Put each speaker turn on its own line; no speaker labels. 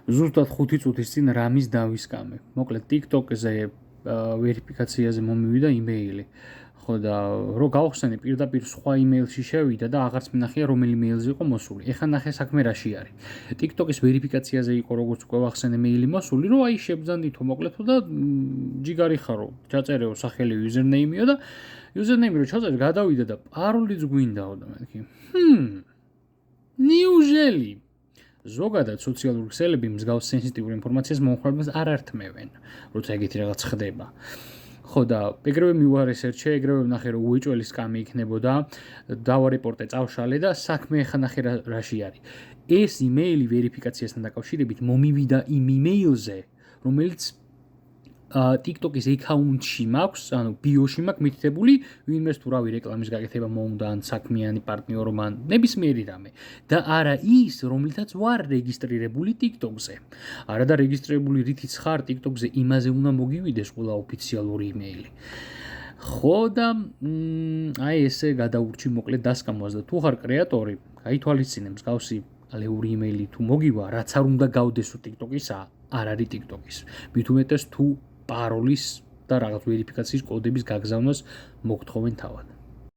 ზუსტად 5 წუთის წინ რამის დავისკამე. მოკლედ TikTok-ზე ვერიფიკაციაზე მომივიდა იმეილი. ხო და რო გავხსენე პირდაპირ სხვა იმეილში შევიდა და აღარც მინახია რომელი მეილზე იყო მოსული. ეხლა ნახე საქმე რაში არის. TikTok-ის ვერიფიკაციაზე იყო როგორც უკვე ვახსენე მეილი მოსული, რომ აი შებძანდითო მოკლედო და ჯიგარი ხარო, ჩაწერეო სახელი username-იო და username-ი რო ჩაწერე გადავიდა და პაროლიც გვინდაო და მეთქი. Неужели? ზოგადად სოციალური ქსელები მსგავს სენსიტიურ ინფორმაციას მომხმარებელს არ ართმევენ, როცა ეგეთი რაღაც ხდება. ხო და ეგრევე მივარესერჩე, ეგრევე ვნახე რომ უეჭველი სკამი იქნებოდა, დავარეპორტე, წავშალე და საქმე ახლა ნახე რაში არის. ეს იმეილი ვერიფიკაციასთან დაკავშირებით მომივიდა იმ იმეილზე, რომელიც TikTok-ის აკაუნტში მაქვს, ანუ ბიოში მაქვს მითითებული, ვინმეს თუ რავი რეკლამის გაკეთება მოუნდა ან საქმიანი პარტნიორო მან, ნებისმიერი რამე. და არა ის, რომლითაც ვარ რეგისტრირებული TikTok-ზე. არა და რეგისტრირებული რითიც ხარ TikTok-ზე, იმაზე უნდა მოგივიდეს ყველა ოფიციალური იმეილი. ხო და აი ესე გადაურჩი მოკლედ დასკამვას და თუ ხარ კრეატორი, გაითვალისწინე მსგავსი ალეული იმეილი თუ მოგივა, რაც არ უნდა გავდესო TikTok-ისა, არ არის TikTok-ის. მით უმეტეს თუ პაროლის და რაღაც ვერიფიკაციის კოდების გაგზავნას მოგთხოვენ თავად.